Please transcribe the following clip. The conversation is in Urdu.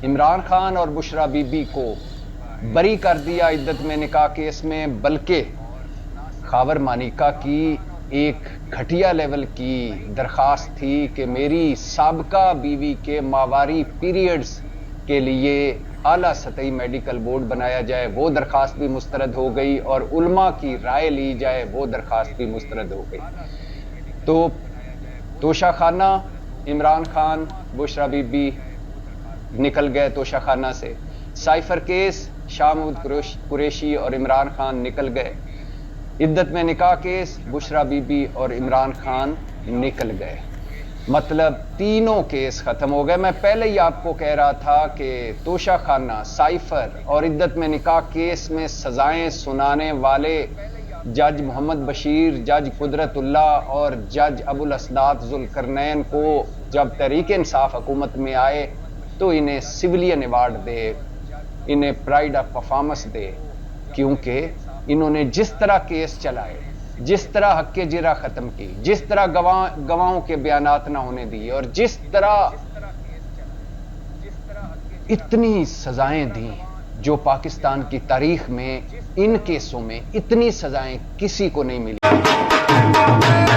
عمران خان اور بشرا بی بی کو بری کر دیا عدت میں نکاح کیس میں، بلکہ خاور مانیکا کی ایک گھٹیا لیول کی درخواست تھی کہ میری سابقہ بیوی کے ماواری پیریڈز کے لیے اعلیٰ سطحی میڈیکل بورڈ بنایا جائے، وہ درخواست بھی مسترد ہو گئی، اور علماء کی رائے لی جائے، وہ درخواست بھی مسترد ہو گئی۔ تو توشہ خانہ عمران خان، بشرا بی بی نکل گئے توشہ خانہ سے، سائفر کیس شاہ محمود قریشی اور عمران خان نکل گئے، عدت میں نکاح کیس بشرا بی بی اور عمران خان نکل گئے، مطلب تینوں کیس ختم ہو گئے۔ میں پہلے ہی آپ کو کہہ رہا تھا کہ توشہ خانہ، سائفر اور عدت میں نکاح کیس میں سزائیں سنانے والے جج محمد بشیر، جج قدرت اللہ اور جج ابو الاسناد ذوالقرنین کو جب تحریک انصاف حکومت میں آئے تو انہیں سویلین ایوارڈ دے، انہیں پرائیڈ آف پرفارمنس دے، کیونکہ انہوں نے جس طرح کیس چلائے، جس طرح حق جرح ختم کی، جس طرح گواہوں کے بیانات نہ ہونے دیے، اور جس طرح اتنی سزائیں دیں جو پاکستان کی تاریخ میں ان کیسوں میں اتنی سزائیں کسی کو نہیں ملی۔